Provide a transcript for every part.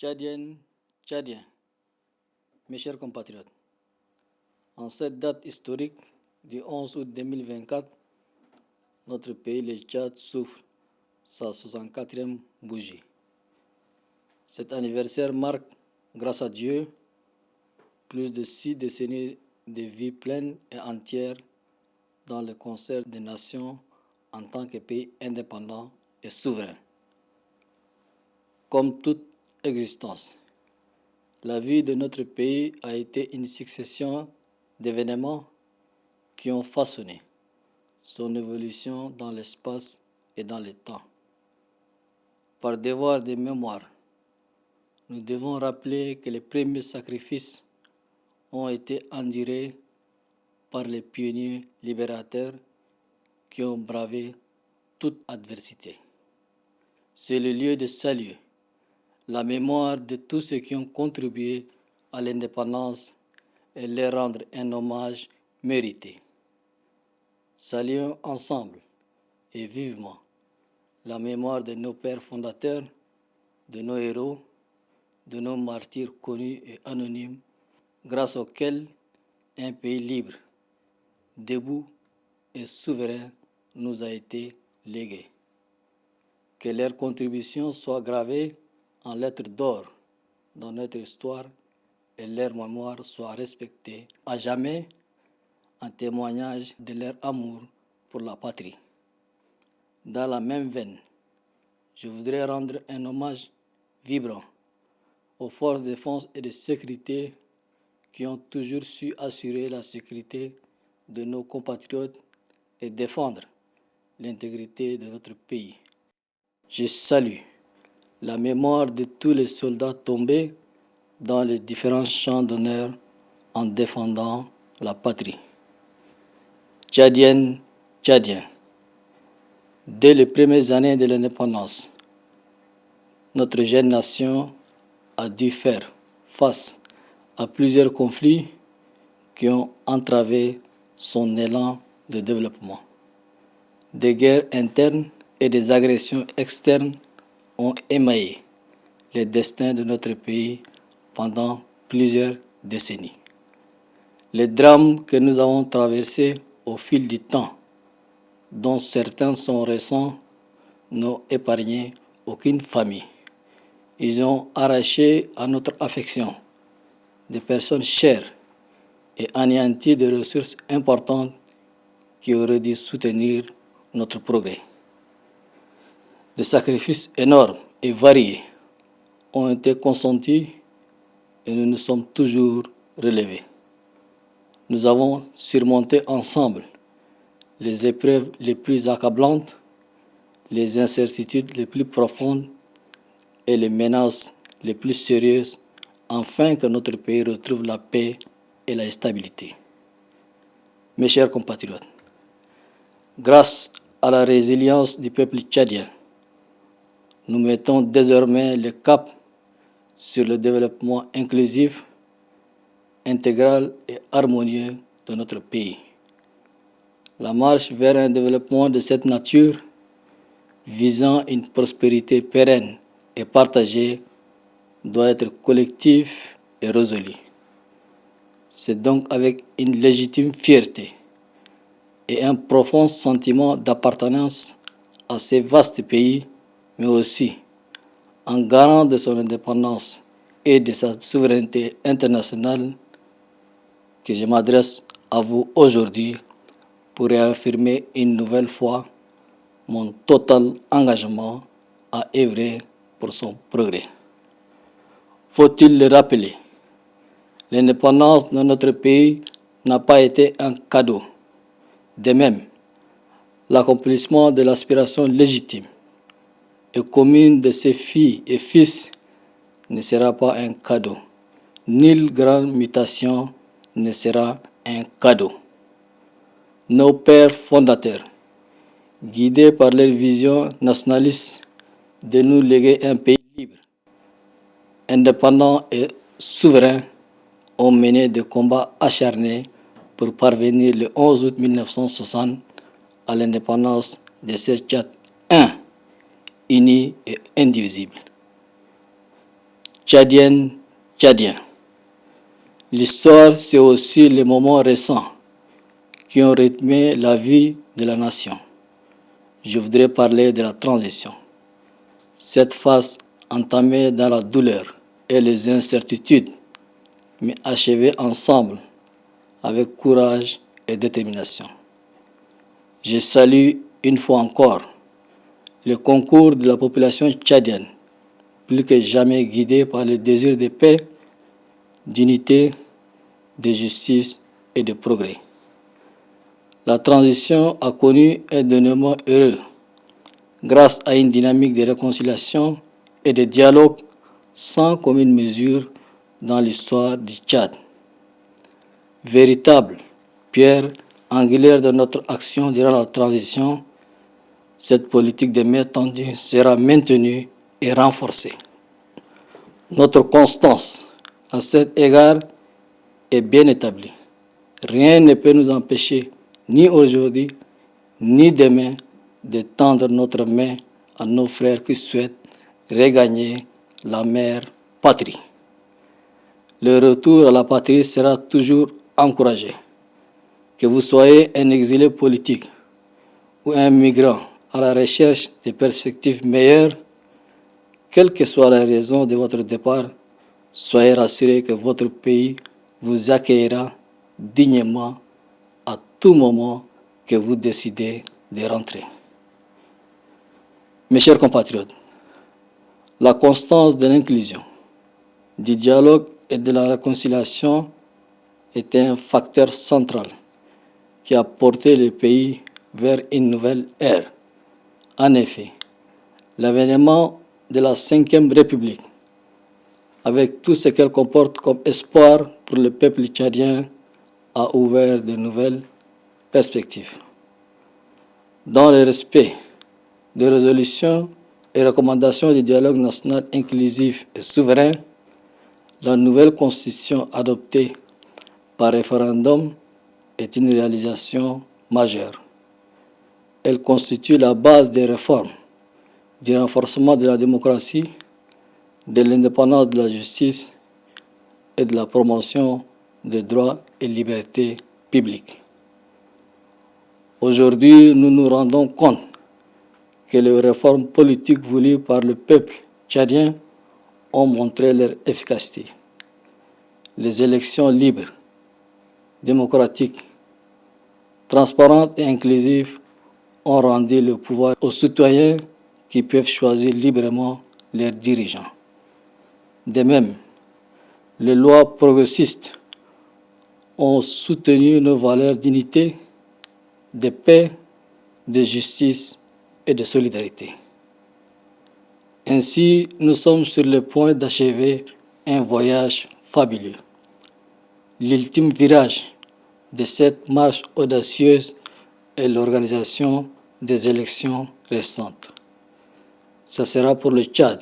Tchadiennes, Tchadiens, mes chers compatriotes, en cette date historique du 11 août 2024, notre pays, le Tchad, souffre sa 64e bougie. Cet anniversaire marque, grâce à Dieu, plus de 6 décennies de vie pleine et entière dans le concert des nations en tant que pays indépendant et souverain. Comme toute existence, la vie de notre pays a été une succession d'événements qui ont façonné son évolution dans l'espace et dans le temps. Par devoir de mémoire, nous devons rappeler que les premiers sacrifices ont été endurés par les pionniers libérateurs qui ont bravé toute adversité. C'est le lieu de saluer la mémoire de tous ceux qui ont contribué à l'indépendance et leur rendre un hommage mérité. Saluons ensemble et vivement la mémoire de nos pères fondateurs, de nos héros, de nos martyrs connus et anonymes, grâce auxquels un pays libre, debout et souverain nous a été légué. Que leurs contributions soient gravées en lettres d'or dans notre histoire et leur mémoire soit respectée à jamais en témoignage de leur amour pour la patrie. Dans la même veine, je voudrais rendre un hommage vibrant aux forces de défense et de sécurité qui ont toujours su assurer la sécurité de nos compatriotes et défendre l'intégrité de notre pays. Je salue la mémoire de tous les soldats tombés dans les différents champs d'honneur en défendant la patrie. Tchadiennes, Tchadiens, dès les premières années de l'indépendance, notre jeune nation a dû faire face à plusieurs conflits qui ont entravé son élan de développement. Des guerres internes et des agressions externes ont émaillé les destins de notre pays pendant plusieurs décennies. Les drames que nous avons traversés au fil du temps, dont certains sont récents, n'ont épargné aucune famille. Ils ont arraché à notre affection des personnes chères et anéanti des ressources importantes qui auraient dû soutenir notre progrès. Des sacrifices énormes et variés ont été consentis et nous nous sommes toujours relevés. Nous avons surmonté ensemble les épreuves les plus accablantes, les incertitudes les plus profondes et les menaces les plus sérieuses afin que notre pays retrouve la paix et la stabilité. Mes chers compatriotes, grâce à la résilience du peuple tchadien, nous mettons désormais le cap sur le développement inclusif, intégral et harmonieux de notre pays. La marche vers un développement de cette nature, visant une prospérité pérenne et partagée, doit être collective et résolue. C'est donc avec une légitime fierté et un profond sentiment d'appartenance à ce vaste pays, mais aussi en garant de son indépendance et de sa souveraineté internationale, que je m'adresse à vous aujourd'hui pour réaffirmer une nouvelle fois mon total engagement à œuvrer pour son progrès. Faut-il le rappeler, l'indépendance de notre pays n'a pas été un cadeau. De même, l'accomplissement de l'aspiration légitime et commune de ses filles et fils ne sera pas un cadeau. Nulle grande mutation ne sera un cadeau. Nos pères fondateurs, guidés par leur vision nationaliste de nous léguer un pays libre, indépendant et souverain, ont mené des combats acharnés pour parvenir le 11 août 1960 à l'indépendance de ce Tchad, uni et indivisible. Tchadiennes, Tchadiens. L'histoire, c'est aussi les moments récents qui ont rythmé la vie de la nation. Je voudrais parler de la transition. Cette phase entamée dans la douleur et les incertitudes, mais achevée ensemble avec courage et détermination. Je salue une fois encore le concours de la population tchadienne, plus que jamais guidée par le désir de paix, d'unité, de justice et de progrès. La transition a connu un dénouement heureux grâce à une dynamique de réconciliation et de dialogue sans commune mesure dans l'histoire du Tchad. Véritable pierre angulaire de notre action durant la transition, cette politique de main tendue sera maintenue et renforcée. Notre constance à cet égard est bien établie. Rien ne peut nous empêcher, ni aujourd'hui, ni demain, de tendre notre main à nos frères qui souhaitent regagner la mère patrie. Le retour à la patrie sera toujours encouragé. Que vous soyez un exilé politique ou un migrant à la recherche de perspectives meilleures, quelle que soit la raison de votre départ, soyez rassurés que votre pays vous accueillera dignement à tout moment que vous décidez de rentrer. Mes chers compatriotes, la constance de l'inclusion, du dialogue et de la réconciliation est un facteur central qui a porté le pays vers une nouvelle ère. En effet, l'avènement de la Ve République, avec tout ce qu'elle comporte comme espoir pour le peuple tchadien, a ouvert de nouvelles perspectives. Dans le respect des résolutions et recommandations du dialogue national inclusif et souverain, la nouvelle constitution adoptée par référendum est une réalisation majeure. Elle constitue la base des réformes, du renforcement de la démocratie, de l'indépendance de la justice et de la promotion des droits et libertés publiques. Aujourd'hui, nous nous rendons compte que les réformes politiques voulues par le peuple tchadien ont montré leur efficacité. Les élections libres, démocratiques, transparentes et inclusives ont rendu le pouvoir aux citoyens qui peuvent choisir librement leurs dirigeants. De même, les lois progressistes ont soutenu nos valeurs d'unité, de paix, de justice et de solidarité. Ainsi, nous sommes sur le point d'achever un voyage fabuleux. L'ultime virage de cette marche audacieuse est l'organisation des élections récentes. Ce sera pour le Tchad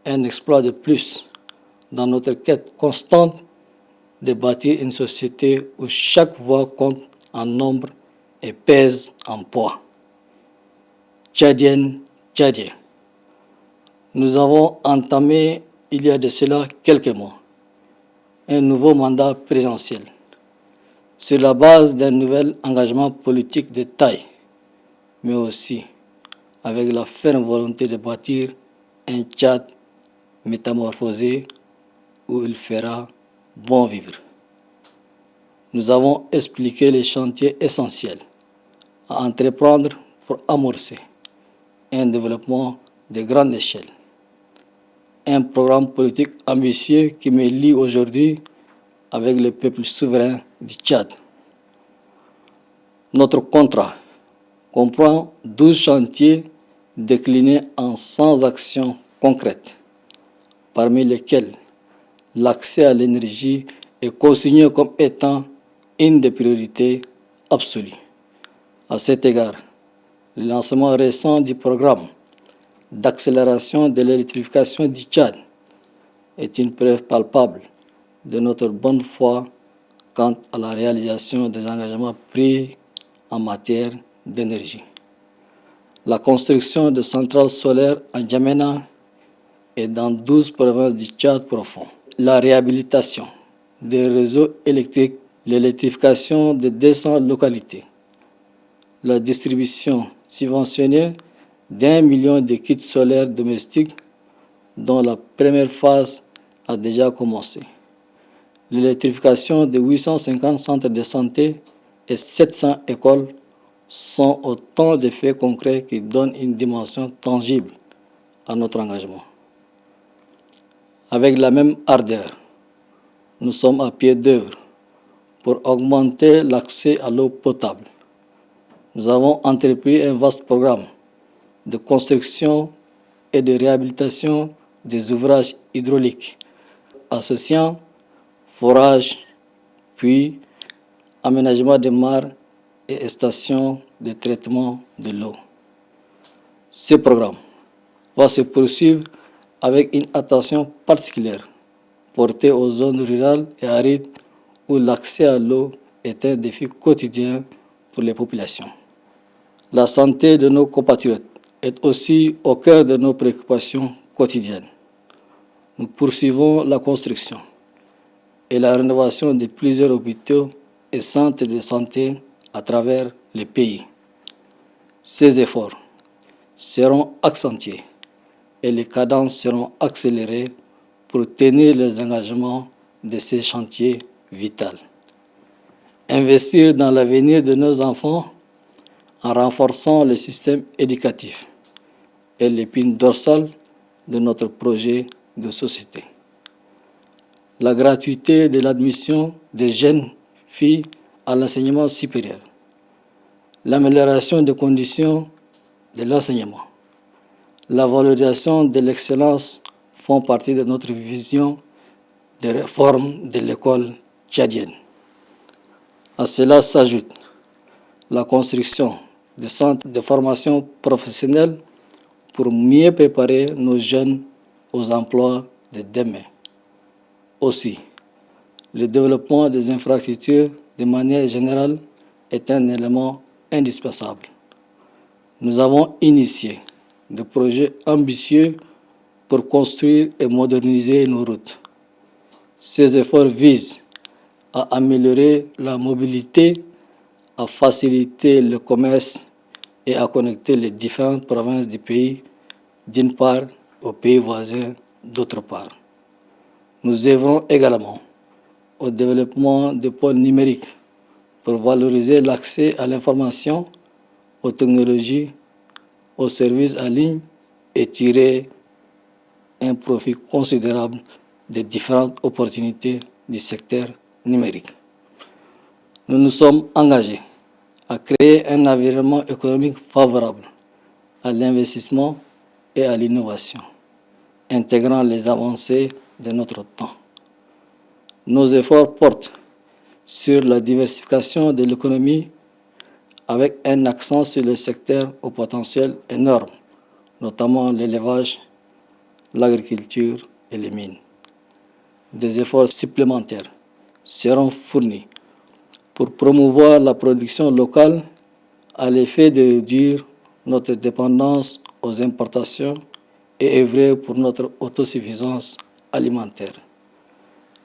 un exploit de plus dans notre quête constante de bâtir une société où chaque voix compte en nombre et pèse en poids. Tchadiennes, Tchadiens, nous avons entamé, il y a de cela quelques mois, un nouveau mandat présidentiel sur la base d'un nouvel engagement politique de taille, mais aussi avec la ferme volonté de bâtir un Tchad métamorphosé où il fera bon vivre. Nous avons expliqué les chantiers essentiels à entreprendre pour amorcer un développement de grande échelle. Un programme politique ambitieux qui me lie aujourd'hui avec le peuple souverain du Tchad. Notre contrat comprend 12 chantiers déclinés en 100 actions concrètes, parmi lesquelles l'accès à l'énergie est consigné comme étant une des priorités absolues. À cet égard, le lancement récent du programme d'accélération de l'électrification du Tchad est une preuve palpable de notre bonne foi quant à la réalisation des engagements pris en matière d'énergie. La construction de centrales solaires en Djamena et dans 12 provinces du Tchad profond. La réhabilitation des réseaux électriques, l'électrification de 200 localités, la distribution subventionnée d'1 million de kits solaires domestiques dont la première phase a déjà commencé. L'électrification de 850 centres de santé et 700 écoles sont autant de faits concrets qui donnent une dimension tangible à notre engagement. Avec la même ardeur, nous sommes à pied d'œuvre pour augmenter l'accès à l'eau potable. Nous avons entrepris un vaste programme de construction et de réhabilitation des ouvrages hydrauliques, associant forage, puits, aménagement de mares et stations de traitement de l'eau. Ce programme va se poursuivre avec une attention particulière portée aux zones rurales et arides où l'accès à l'eau est un défi quotidien pour les populations. La santé de nos compatriotes est aussi au cœur de nos préoccupations quotidiennes. Nous poursuivons la construction et la rénovation de plusieurs hôpitaux et centres de santé à travers le pays. Ces efforts seront accentués et les cadences seront accélérées pour tenir les engagements de ces chantiers vitaux. Investir dans l'avenir de nos enfants en renforçant le système éducatif est l'épine dorsale de notre projet de société. La gratuité de l'admission des jeunes filles à l'enseignement supérieur, l'amélioration des conditions de l'enseignement, la valorisation de l'excellence font partie de notre vision de réforme de l'école tchadienne. À cela s'ajoute la construction de centres de formation professionnelle pour mieux préparer nos jeunes aux emplois de demain. Aussi, le développement des infrastructures de manière générale est un élément indispensable. Nous avons initié des projets ambitieux pour construire et moderniser nos routes. Ces efforts visent à améliorer la mobilité, à faciliter le commerce et à connecter les différentes provinces du pays, d'une part, aux pays voisins, d'autre part. Nous œuvrons également au développement de pôles numériques pour valoriser l'accès à l'information, aux technologies, aux services en ligne et tirer un profit considérable des différentes opportunités du secteur numérique. Nous nous sommes engagés à créer un environnement économique favorable à l'investissement et à l'innovation, intégrant les avancées de notre temps. Nos efforts portent sur la diversification de l'économie avec un accent sur les secteurs au potentiel énorme, notamment l'élevage, l'agriculture et les mines. Des efforts supplémentaires seront fournis pour promouvoir la production locale à l'effet de réduire notre dépendance aux importations et œuvrer pour notre autosuffisance alimentaire.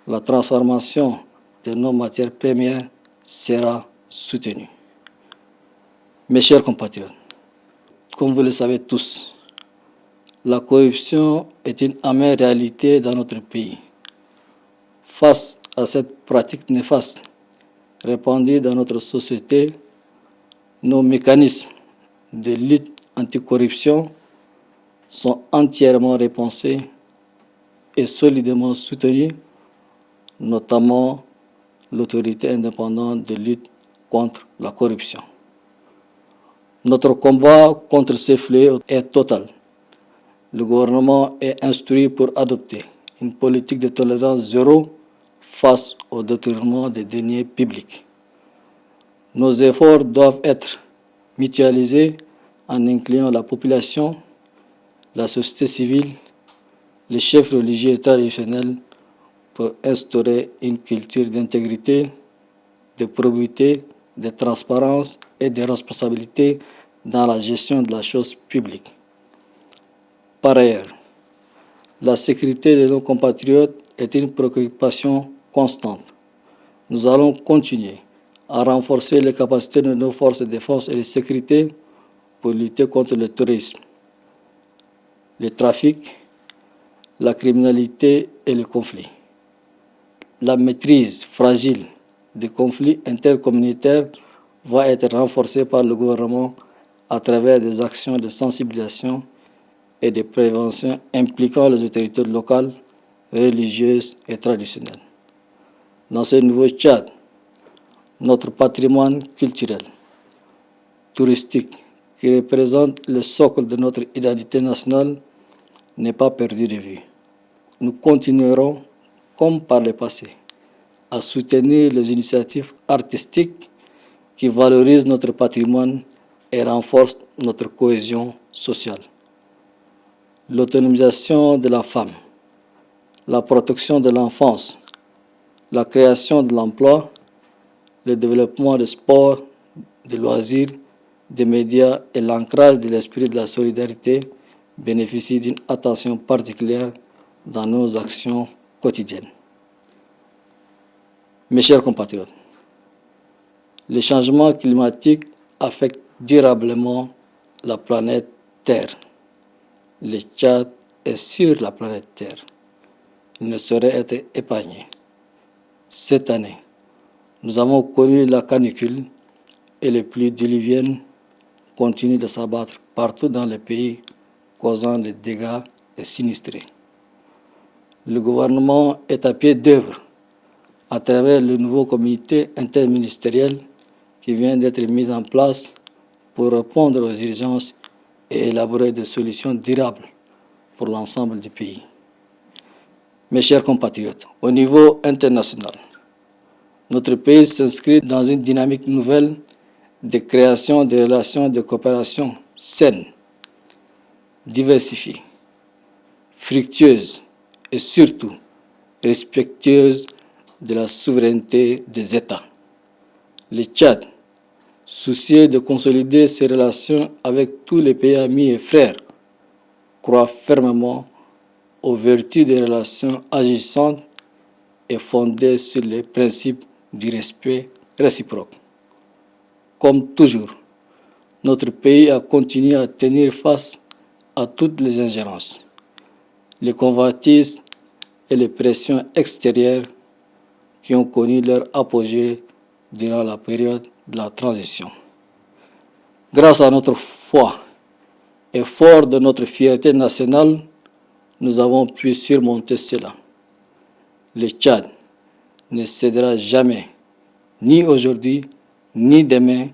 La transformation de nos matières premières sera soutenue. Mes chers compatriotes, comme vous le savez tous, la corruption est une amère réalité dans notre pays. Face à cette pratique néfaste répandue dans notre société, nos mécanismes de lutte anticorruption sont entièrement repensés et solidement soutenus, notamment l'autorité indépendante de lutte contre la corruption. Notre combat contre ces fléaux est total. Le gouvernement est instruit pour adopter une politique de tolérance zéro face au détournement des deniers publics. Nos efforts doivent être mutualisés en incluant la population, la société civile, les chefs religieux et traditionnels pour instaurer une culture d'intégrité, de probité, de transparence et de responsabilité dans la gestion de la chose publique. Par ailleurs, La sécurité de nos compatriotes est une préoccupation constante. Nous allons continuer à renforcer les capacités de nos forces de défense et de sécurité pour lutter contre le terrorisme, le trafic, la criminalité et le conflit. La maîtrise fragile des conflits intercommunautaires va être renforcée par le gouvernement à travers des actions de sensibilisation et de prévention impliquant les autorités locales, religieuses et traditionnelles. Dans ce nouveau Tchad, notre patrimoine culturel, touristique, qui représente le socle de notre identité nationale, n'est pas perdu de vue. Nous continuerons, comme par le passé, à soutenir les initiatives artistiques qui valorisent notre patrimoine et renforcent notre cohésion sociale. L'autonomisation de la femme, la protection de l'enfance, la création de l'emploi, le développement du sport, des loisirs, des médias et l'ancrage de l'esprit de la solidarité bénéficient d'une attention particulière dans nos actions quotidiennes. Mes chers compatriotes, les changements climatiques affectent durablement la planète Terre. Le Tchad est sur la planète Terre. Il ne saurait être épargné. Cette année, nous avons connu la canicule et les pluies diluviennes continuent de s'abattre partout dans le pays, causant des dégâts et sinistrés. Le gouvernement est à pied d'œuvre à travers le nouveau comité interministériel qui vient d'être mis en place pour répondre aux urgences et élaborer des solutions durables pour l'ensemble du pays. Mes chers compatriotes, au niveau international, notre pays s'inscrit dans une dynamique nouvelle de création de relations de coopération saines, diversifiées, fructueuses et surtout respectueuses de la souveraineté des États. Le Tchad, soucieux de consolider ses relations avec tous les pays amis et frères, croit fermement aux vertus des relations agissantes et fondées sur les principes du respect réciproque. Comme toujours, notre pays a continué à tenir face à toutes les ingérences, les convoitises et les pressions extérieures qui ont connu leur apogée durant la période de la transition. Grâce à notre foi et fort de notre fierté nationale, nous avons pu surmonter cela. Le Tchad ne cédera jamais, ni aujourd'hui, ni demain,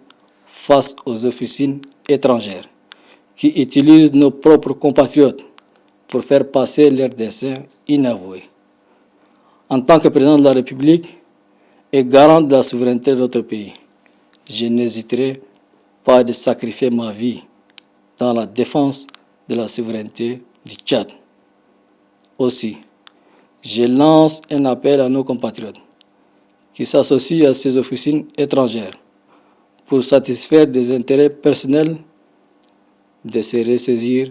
face aux officines étrangères qui utilisent nos propres compatriotes pour faire passer leurs desseins inavoués. En tant que président de la République et garant de la souveraineté de notre pays, je n'hésiterai pas de sacrifier ma vie dans la défense de la souveraineté du Tchad. Aussi, je lance un appel à nos compatriotes qui s'associent à ces officines étrangères pour satisfaire des intérêts personnels, de se ressaisir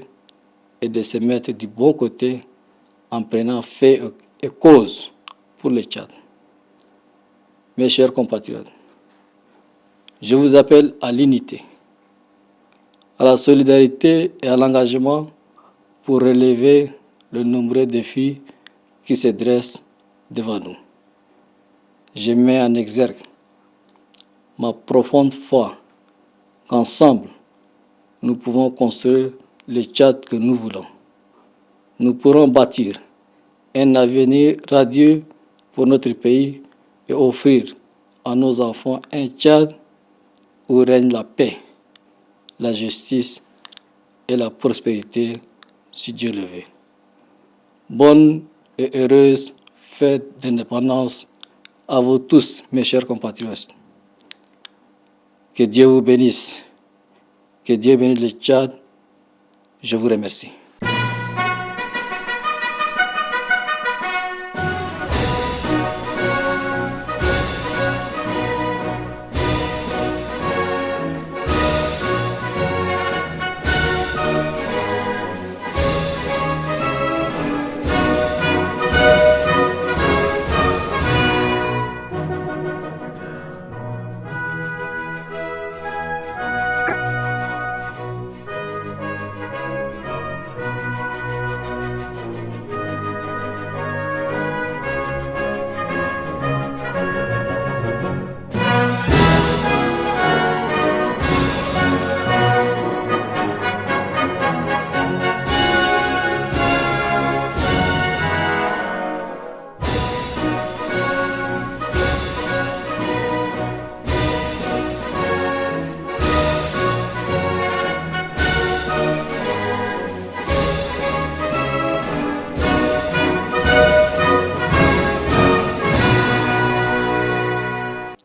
et de se mettre du bon côté en prenant fait et cause pour le Tchad. Mes chers compatriotes, je vous appelle à l'unité, à la solidarité et à l'engagement pour relever le nombreux défis qui se dressent devant nous. Je mets en exergue ma profonde foi qu'ensemble, nous pouvons construire le Tchad que nous voulons. Nous pourrons bâtir un avenir radieux pour notre pays et offrir à nos enfants un Tchad où règne la paix, la justice et la prospérité, si Dieu le veut. Bonne et heureuse fête d'indépendance à vous tous, mes chers compatriotes. Que Dieu vous bénisse. Que Dieu bénisse le Tchad. Je vous remercie.